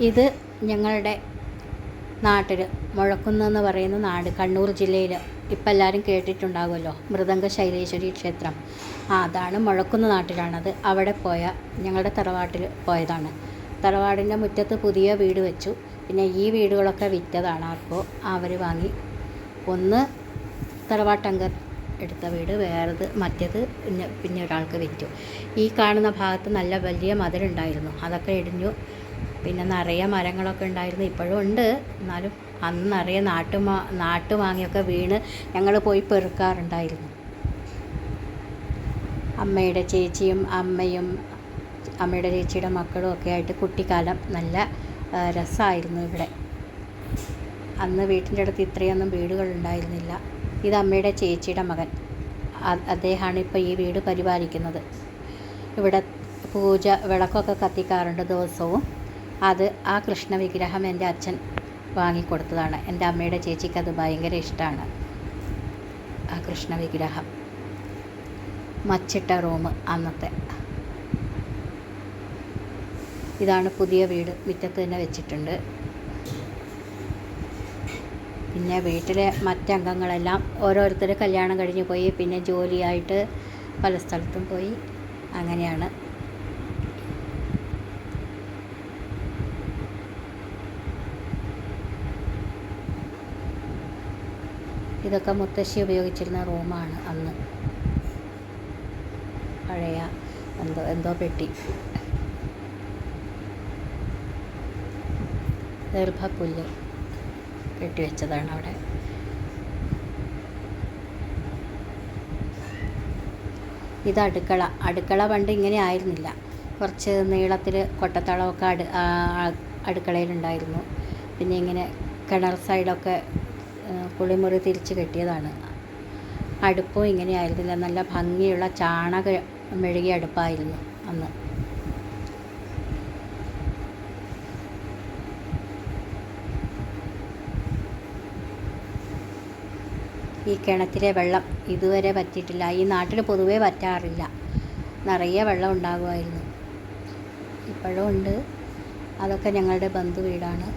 ഇത് ഞങ്ങളുടെ നാട്ടിൽ മുഴക്കുന്നെന്ന് പറയുന്ന നാട്, കണ്ണൂർ ജില്ലയിൽ. ഇപ്പം എല്ലാവരും കേട്ടിട്ടുണ്ടാകുമല്ലോ, മൃദംഗ ശൈലേശ്വരി ക്ഷേത്രം. അതാണ് മുഴക്കുന്ന നാട്ടിലാണത്. അവിടെ ഞങ്ങളുടെ തറവാട്ടിൽ പോയതാണ്. തറവാടിൻ്റെ മുറ്റത്ത് പുതിയ വീട് വെച്ചു. പിന്നെ ഈ വീടുകളൊക്കെ വിറ്റതാണ്. അപ്പോൾ അവർ വാങ്ങി. ഒന്ന് തറവാട്ടങ്കർ എടുത്ത വീട്, മറ്റേത് പിന്നെ ഒരാൾക്ക് വിറ്റു. ഈ കാണുന്ന ഭാഗത്ത് നല്ല വലിയ മതിലുണ്ടായിരുന്നു, അതൊക്കെ ഇടിഞ്ഞു. പിന്നെ നിറയെ മരങ്ങളൊക്കെ ഉണ്ടായിരുന്നു, ഇപ്പോഴും ഉണ്ട്. എന്നാലും അന്ന് നിറയെ നാട്ടുമാങ്ങയൊക്കെ വീണ് ഞങ്ങൾ പോയി പെറുക്കാറുണ്ടായിരുന്നു. അമ്മയുടെ ചേച്ചിയും അമ്മയും അമ്മയുടെ ചേച്ചിയുടെ മക്കളും ഒക്കെ ആയിട്ട് കുട്ടിക്കാലം നല്ല രസമായിരുന്നു ഇവിടെ. അന്ന് വീട്ടിൻ്റെ അടുത്ത് ഇത്രയൊന്നും വീടുകളുണ്ടായിരുന്നില്ല. ഇത് അമ്മയുടെ ചേച്ചിയുടെ മകൻ, അദ്ദേഹമാണ് ഇപ്പോൾ ഈ വീട് പരിപാലിക്കുന്നത്. ഇവിടെ വിളക്കൊക്കെ കത്തിക്കാറുണ്ട് ദിവസവും. ആ കൃഷ്ണ വിഗ്രഹം എൻ്റെ അച്ഛൻ വാങ്ങിക്കൊടുത്തതാണ്. എൻ്റെ അമ്മയുടെ ചേച്ചിക്ക് അത് ഭയങ്കര ഇഷ്ടമാണ്, ആ കൃഷ്ണ വിഗ്രഹം. മച്ചിട്ട റൂം അന്നത്തെ. ഇതാണ് പുതിയ വീട്, മുറ്റത്ത് തന്നെ വെച്ചിട്ടുണ്ട്. പിന്നെ വീട്ടിലെ മറ്റംഗങ്ങളെല്ലാം ഓരോരുത്തർ കല്യാണം കഴിഞ്ഞ് പോയി, പിന്നെ ജോലിയായിട്ട് പല സ്ഥലത്തും പോയി. അങ്ങനെയാണ്. ഇതൊക്കെ മുത്തശ്ശി ഉപയോഗിച്ചിരുന്ന റൂമാണ് അന്ന്. പഴയ എന്തോ പെട്ടി. ദീർഘപ്പുല്ല് കെട്ടിവെച്ചതാണ് അവിടെ. ഇത് അടുക്കള പണ്ട് ഇങ്ങനെ ആയിരുന്നില്ല. കുറച്ച് നീളത്തിൽ കൊട്ടത്തളമൊക്കെ അടുക്കളയിലുണ്ടായിരുന്നു. പിന്നെ ഇങ്ങനെ കിണർ സൈഡൊക്കെ കുളിമുറി തിരിച്ച് കെട്ടിയതാണ്. അടുപ്പും ഇങ്ങനെ ആയിരുന്നില്ല, നല്ല ഭംഗിയുള്ള മെഴുകിയ അടുപ്പായിരുന്നു അന്ന്. ഈ കിണറ്റിലെ വെള്ളം ഇതുവരെ വറ്റിയിട്ടില്ല. ഈ നാട്ടിൽ പൊതുവേ വറ്റാറില്ല, നിറയെ വെള്ളം ഉണ്ടാകുമായിരുന്നു. ഇപ്പോഴും ഉണ്ട്. അതൊക്കെ ഞങ്ങളുടെ ബന്ധു വീടാണ്.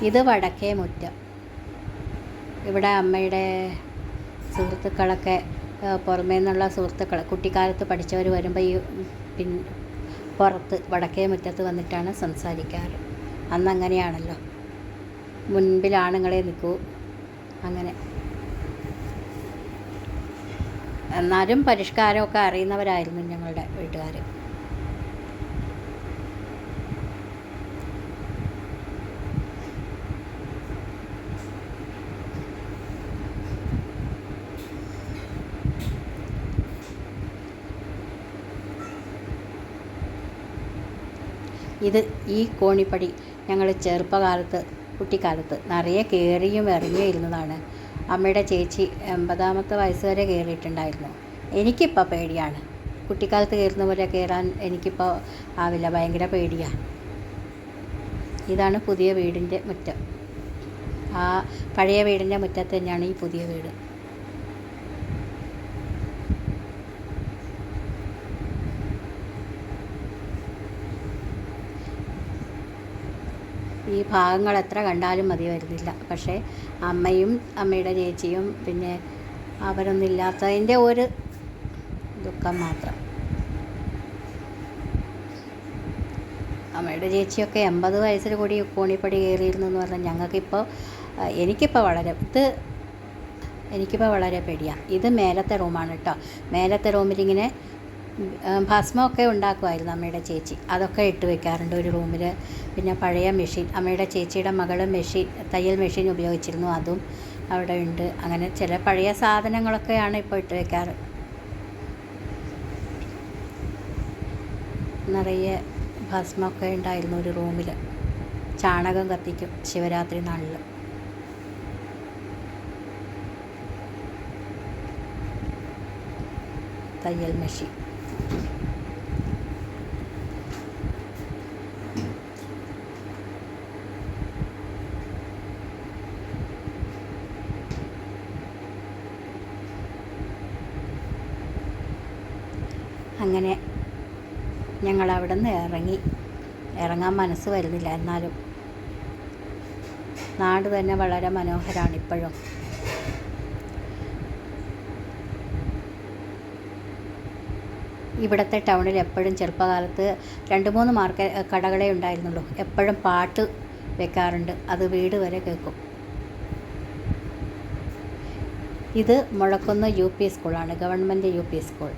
ഇത് വടക്കേ മുറ്റം. ഇവിടെ അമ്മയുടെ സുഹൃത്തുക്കളൊക്കെ, പുറമേ നിന്നുള്ള സുഹൃത്തുക്കൾ, കുട്ടിക്കാലത്ത് പഠിച്ചവർ വരുമ്പോൾ പുറത്ത് വടക്കേ മുറ്റത്ത് വന്നിട്ടാണ് സംസാരിക്കാറ്. അന്നങ്ങനെയാണല്ലോ, മുൻപിൽ ആണുങ്ങളെ നിൽക്കൂ. അങ്ങനെ. എന്നാലും പരിഷ്കാരമൊക്കെ അറിയുന്നവരായിരുന്നു ഞങ്ങളുടെ വീട്ടുകാർ. ഈ കോണിപ്പടി ഞങ്ങൾ കുട്ടിക്കാലത്ത് നിറയെ കയറിയും ഇറങ്ങിയും ഇരുന്നതാണ്. അമ്മയുടെ ചേച്ചി 80ാമത്തെ വയസ്സ് വരെ കയറിയിട്ടുണ്ടായിരുന്നു. എനിക്കിപ്പോൾ പേടിയാണ്. കുട്ടിക്കാലത്ത് കയറുന്ന പോലെ കയറാൻ എനിക്കിപ്പോൾ ആവില്ല, ഭയങ്കര പേടിയാണ്. ഇതാണ് പുതിയ വീടിൻ്റെ മുറ്റം. ആ പഴയ വീടിൻ്റെ മുറ്റത്ത് തന്നെയാണ് ഈ പുതിയ വീട്. ഈ ഭാഗങ്ങൾ എത്ര കണ്ടാലും മതി വരുന്നില്ല. പക്ഷേ അമ്മയും അമ്മയുടെ ചേച്ചിയും പിന്നെ അവരൊന്നും ഇല്ലാത്തതിൻ്റെ ഒരു ദുഃഖം മാത്രം. അമ്മയുടെ ചേച്ചിയൊക്കെ 80 വയസ്സിൽ കൂടി കോണിപ്പടി കയറിയിരുന്നു എന്ന് പറഞ്ഞാൽ എനിക്കിപ്പോൾ വളരെ പേടിയാണ്. ഇത് മേലത്തെ റൂമാണ് കേട്ടോ. മേലത്തെ റൂമിലിങ്ങനെ ഭസ്മമൊക്കെ ഉണ്ടാക്കുമായിരുന്നു അമ്മയുടെ ചേച്ചി. അതൊക്കെ ഇട്ട് വെക്കാറുണ്ട് ഒരു റൂമിൽ. പിന്നെ പഴയ മെഷീൻ, അമ്മയുടെ ചേച്ചിയുടെ മകൾ തയ്യൽ മെഷീൻ ഉപയോഗിച്ചിരുന്നു, അതും അവിടെ ഉണ്ട്. അങ്ങനെ ചില പഴയ സാധനങ്ങളൊക്കെയാണ് ഇപ്പോൾ ഇട്ട് വെക്കാറ്. നിറയെ ഭസ്മമൊക്കെ ഉണ്ടായിരുന്നു ഒരു റൂമിൽ. ചാണകം കത്തിക്കും ശിവരാത്രി നാളിൽ. തയ്യൽ മെഷീൻ. അങ്ങനെ ഞങ്ങളവിടെ നിന്ന് ഇറങ്ങി. ഇറങ്ങാൻ മനസ്സ് വരുന്നില്ല. എന്നാലും നാട് തന്നെ വളരെ മനോഹരമാണ് ഇപ്പോഴും. ഇവിടുത്തെ ടൗണിൽ എപ്പോഴും ചെറുപ്പകാലത്ത് 2-3 കടകളേ ഉണ്ടായിരുന്നുള്ളൂ. എപ്പോഴും പാട്ട് വെക്കാറുണ്ട്, അത് വീട് വരെ കേൾക്കും. ഇത് മുഴക്കുന്ന് UP സ്കൂളാണ്, ഗവൺമെൻറ് UP സ്കൂൾ.